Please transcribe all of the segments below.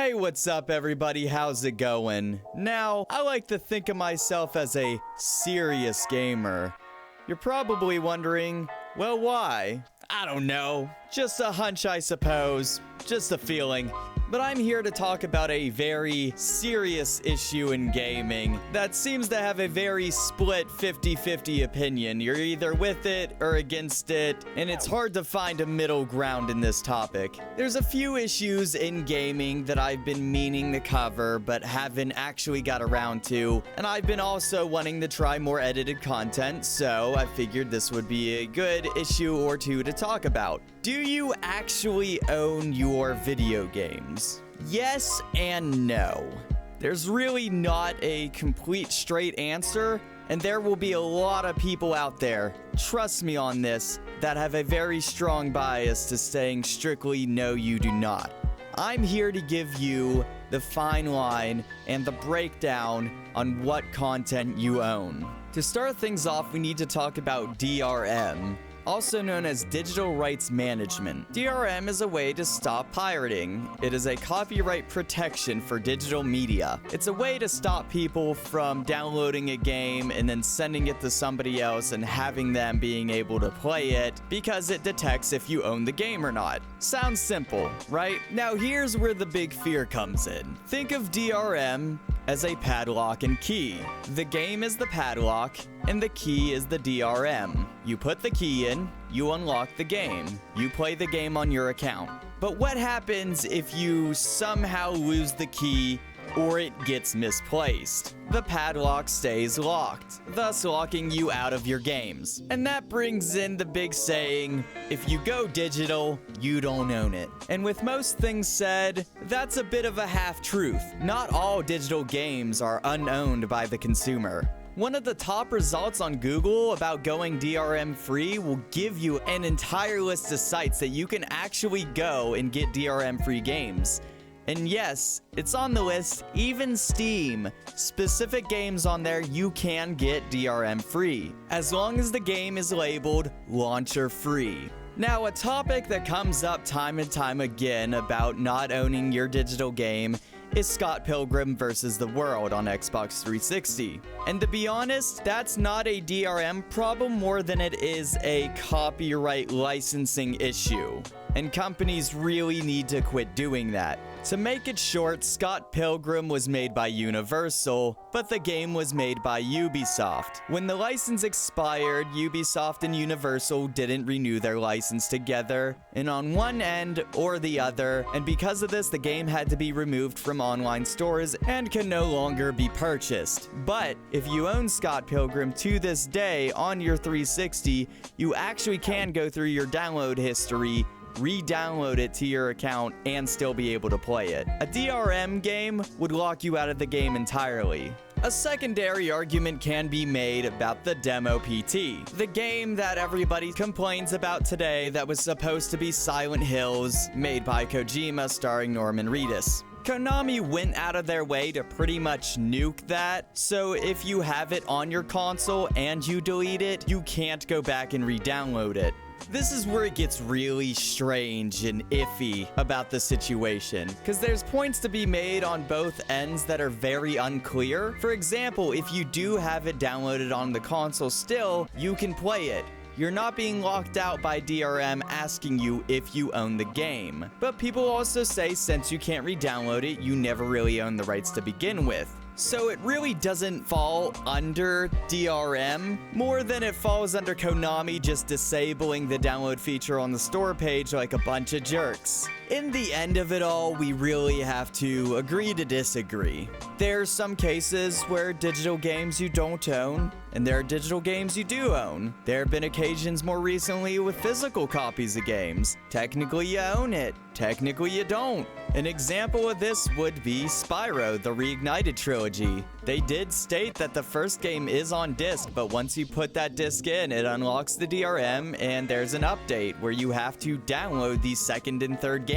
Hey, what's up everybody? How's it going? Now, I like to think of myself as a serious gamer. You're probably wondering, well, why? I don't know. Just a hunch, I suppose. Just a feeling. But I'm here to talk about a very serious issue in gaming that seems to have a very split 50-50 opinion. You're either with it or against it, and it's hard to find a middle ground in this topic. There's a few issues in gaming that I've been meaning to cover but haven't actually got around to, and I've been also wanting to try more edited content, so I figured this would be a good issue or two to talk about. Do you actually own your video games? Yes and no. There's really not a complete straight answer, and there will be a lot of people out there, trust me on this, that have a very strong bias to saying strictly no, you do not. I'm here to give you the fine line and the breakdown on what content you own. To start things off, we need to talk about DRM. Also known as digital rights management. DRM is a way to stop pirating. It is a copyright protection for digital media. It's a way to stop people from downloading a game and then sending it to somebody else and having them being able to play it because it detects if you own the game or not. Sounds simple, right? Now here's where the big fear comes in. Think of DRM as a padlock and key. The game is the padlock, and the key is the DRM. You put the key in, you unlock the game. You play the game on your account. But what happens if you somehow lose the key or it gets misplaced? The padlock stays locked, thus locking you out of your games. And that brings in the big saying, if you go digital, you don't own it. And with most things said, that's a bit of a half-truth. Not all digital games are unowned by the consumer. One of the top results on Google about going DRM free will give you an entire list of sites that you can actually go and get DRM free games. And yes, it's on the list, even Steam. Specific games on there you can get DRM free, as long as the game is labeled launcher free. Now, a topic that comes up time and time again about not owning your digital game is Scott Pilgrim vs. the World on Xbox 360. And to be honest, that's not a DRM problem more than it is a copyright licensing issue. And companies really need to quit doing that. To make it short, Scott Pilgrim was made by Universal, but the game was made by Ubisoft. When the license expired, Ubisoft and Universal didn't renew their license together, and on one end or the other, and because of this, the game had to be removed from online stores and can no longer be purchased. But if you own Scott Pilgrim to this day on your 360, you actually can go through your download history, re-download it to your account, and still be able to play it. A DRM game would lock you out of the game entirely. A secondary argument can be made about the Demo PT, the game that everybody complains about today that was supposed to be Silent Hills, made by Kojima starring Norman Reedus. Konami went out of their way to pretty much nuke that, so if you have it on your console and you delete it, you can't go back and re-download it. This is where it gets really strange and iffy about the situation, because there's points to be made on both ends that are very unclear. For example, if you do have it downloaded on the console still, you can play it. You're not being locked out by DRM asking you if you own the game. But people also say since you can't re-download it, you never really own the rights to begin with. So it really doesn't fall under DRM more than it falls under Konami just disabling the download feature on the store page like a bunch of jerks. In the end of it all, we really have to agree to disagree. There's some cases where digital games you don't own, and there are digital games you do own. There have been occasions more recently with physical copies of games. Technically you own it, technically you don't. An example of this would be Spyro, the Reignited trilogy. They did state that the first game is on disc, but once you put that disc in, it unlocks the DRM, and there's an update where you have to download the second and third game.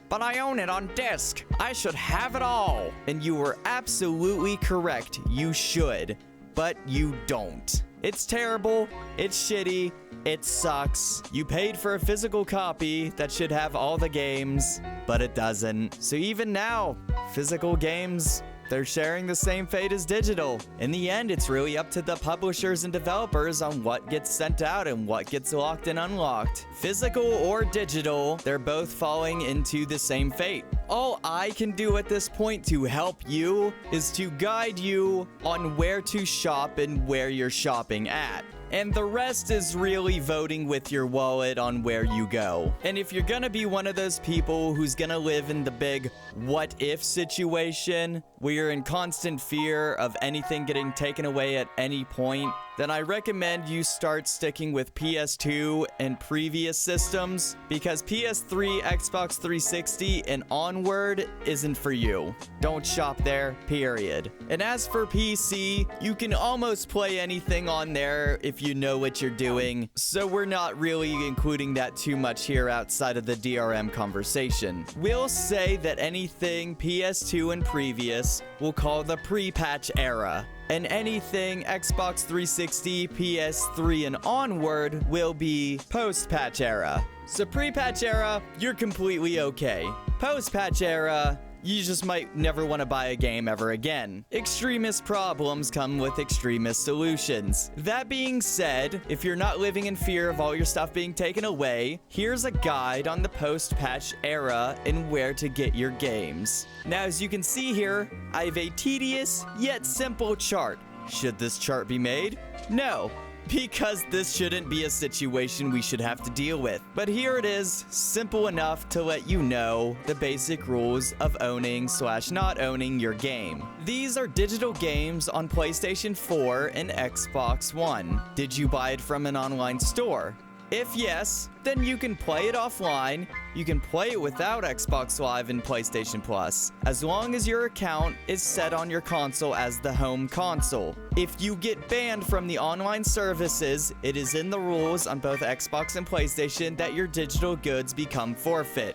But I own it on disc. I should have it all. And you were absolutely correct. You should, but you don't. It's terrible, it's shitty, it sucks. You paid for a physical copy that should have all the games, but it doesn't. So even now, physical games, they're sharing the same fate as digital. In the end, it's really up to the publishers and developers on what gets sent out and what gets locked and unlocked. Physical or digital, they're both falling into the same fate. All I can do at this point to help you is to guide you on where to shop and where you're shopping at. And the rest is really voting with your wallet on where you go. And if you're gonna be one of those people who's gonna live in the big what if situation, where you're in constant fear of anything getting taken away at any point, then I recommend you start sticking with PS2 and previous systems, because PS3, Xbox 360, and onward isn't for you. Don't shop there, period. And as for PC, you can almost play anything on there if you know what you're doing, so we're not really including that too much here outside of the DRM conversation. We'll say that anything PS2 and previous we'll call the pre-patch era, and anything Xbox 360, PS3, and onward will be post-patch era. So pre-patch era, you're completely okay. Post-patch era, you just might never want to buy a game ever again. Extremist problems come with extremist solutions. That being said, if you're not living in fear of all your stuff being taken away, here's a guide on the post-patch era and where to get your games. Now, as you can see here, I have a tedious yet simple chart. Should this chart be made? No, because this shouldn't be a situation we should have to deal with. But here it is, simple enough to let you know the basic rules of owning / not owning your game. These are digital games on PlayStation 4 and Xbox One. Did you buy it from an online store? If yes, then you can play it offline. You can play it without Xbox Live and PlayStation Plus, as long as your account is set on your console as the home console. If you get banned from the online services, it is in the rules on both Xbox and PlayStation that your digital goods become forfeit.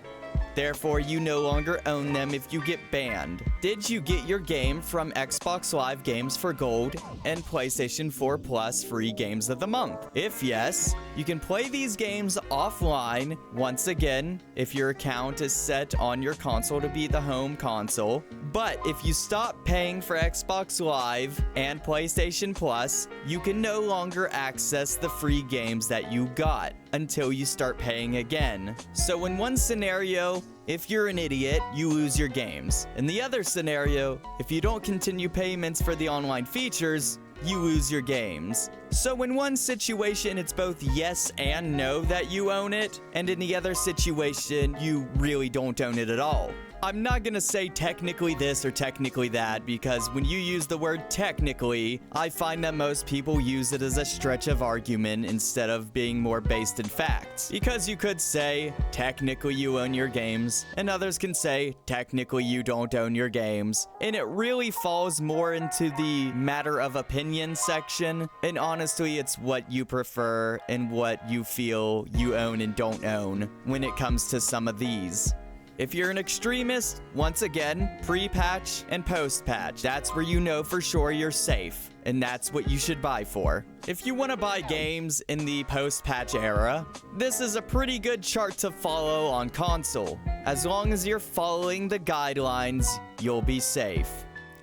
Therefore, you no longer own them if you get banned. Did you get your game from Xbox Live Games for Gold and PlayStation 4 Plus free games of the month? If yes, you can play these games offline, once again, if your account is set on your console to be the home console. But if you stop paying for Xbox Live and PlayStation Plus, you can no longer access the free games that you got until you start paying again. So in one scenario, if you're an idiot, you lose your games. In the other scenario, if you don't continue payments for the online features, you lose your games. So in one situation, it's both yes and no that you own it, and in the other situation, you really don't own it at all. I'm not gonna say technically this or technically that, because when you use the word technically, I find that most people use it as a stretch of argument instead of being more based in facts. Because you could say, technically you own your games, and others can say, technically you don't own your games. And it really falls more into the matter of opinion section, and honestly, it's what you prefer and what you feel you own and don't own when it comes to some of these. If you're an extremist, once again, pre-patch and post-patch. That's where you know for sure you're safe, and that's what you should buy for. If you want to buy games in the post-patch era, this is a pretty good chart to follow on console. As long as you're following the guidelines, you'll be safe.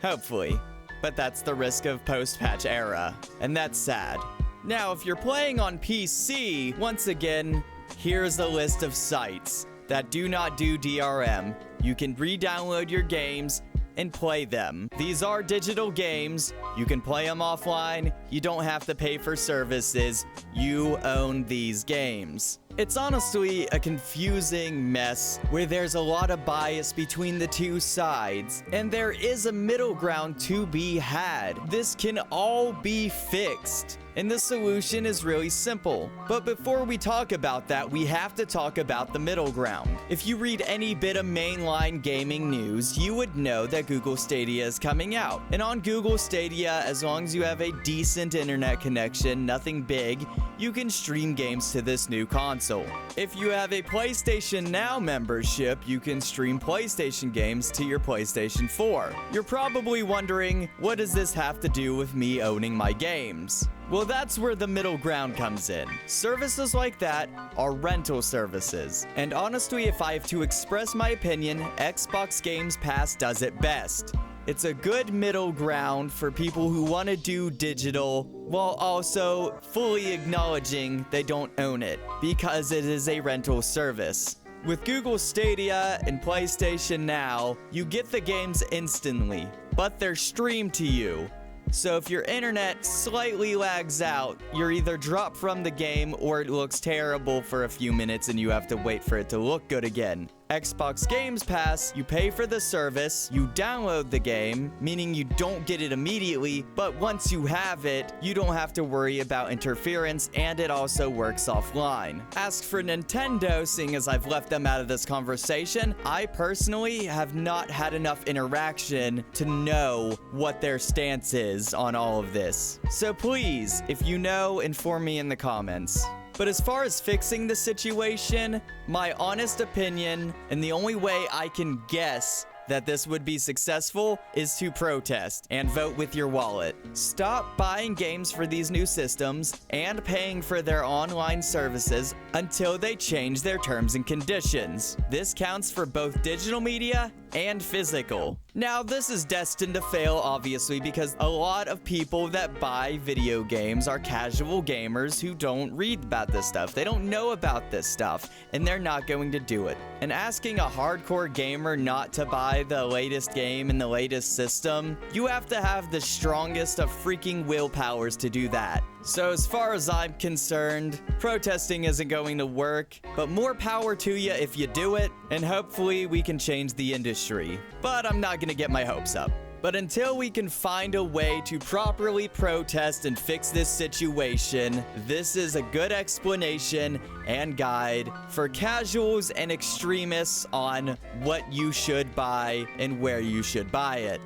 Hopefully. But that's the risk of post-patch era, and that's sad. Now, if you're playing on PC, once again, here's a list of sites that do not do DRM. You can re-download your games and play them. These are digital games. You can play them offline. You don't have to pay for services. You own these games. It's honestly a confusing mess where there's a lot of bias between the two sides, and there is a middle ground to be had. This can all be fixed, and the solution is really simple. But before we talk about that, we have to talk about the middle ground. If you read any bit of mainline gaming news, you would know that Google Stadia is coming out. And on Google Stadia, as long as you have a decent internet connection, nothing big, you can stream games to this new console. If you have a PlayStation Now membership, you can stream PlayStation games to your PlayStation 4. You're probably wondering, what does this have to do with me owning my games? Well, that's where the middle ground comes in. Services like that are rental services. And honestly, if I have to express my opinion, Xbox Games Pass does it best. It's a good middle ground for people who want to do digital while also fully acknowledging they don't own it because it is a rental service. With Google Stadia and PlayStation Now, you get the games instantly, but they're streamed to you. So if your internet slightly lags out, you're either dropped from the game or it looks terrible for a few minutes and you have to wait for it to look good again. Xbox Games Pass, you pay for the service, you download the game, meaning you don't get it immediately, but once you have it, you don't have to worry about interference, and it also works offline. Ask for Nintendo, seeing as I've left them out of this conversation. I personally have not had enough interaction to know what their stance is on all of this. So please, if you know, inform me in the comments. But as far as fixing the situation, my honest opinion, and the only way I can guess that this would be successful, is to protest and vote with your wallet. Stop buying games for these new systems and paying for their online services until they change their terms and conditions. This counts for both digital media and physical. Now, this is destined to fail, obviously, because a lot of people that buy video games are casual gamers who don't read about this stuff. They don't know about this stuff, and they're not going to do it. And asking a hardcore gamer not to buy the latest game in the latest system, you have to have the strongest of freaking willpowers to do that. So as far as I'm concerned, protesting isn't going to work, but more power to you if you do it, and hopefully we can change the industry. But I'm not gonna get my hopes up. But until we can find a way to properly protest and fix this situation, this is a good explanation and guide for casuals and extremists on what you should buy and where you should buy it.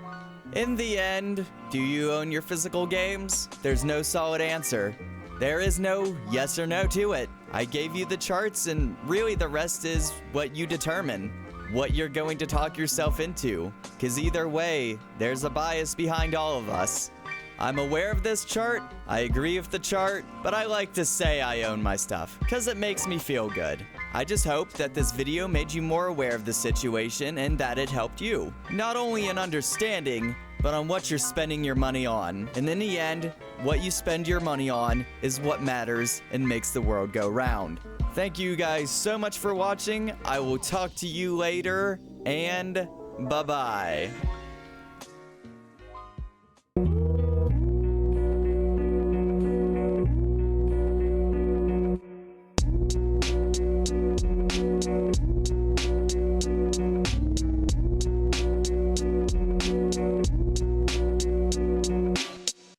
In the end, do you own your physical games? There's no solid answer. There is no yes or no to it. I gave you the charts, and really the rest is what you determine, what you're going to talk yourself into. Because either way, there's a bias behind all of us. I'm aware of this chart, I agree with the chart, but I like to say I own my stuff, because it makes me feel good. I just hope that this video made you more aware of the situation and that it helped you. Not only in understanding, but on what you're spending your money on. And in the end, what you spend your money on is what matters and makes the world go round. Thank you guys so much for watching. I will talk to you later, and bye-bye.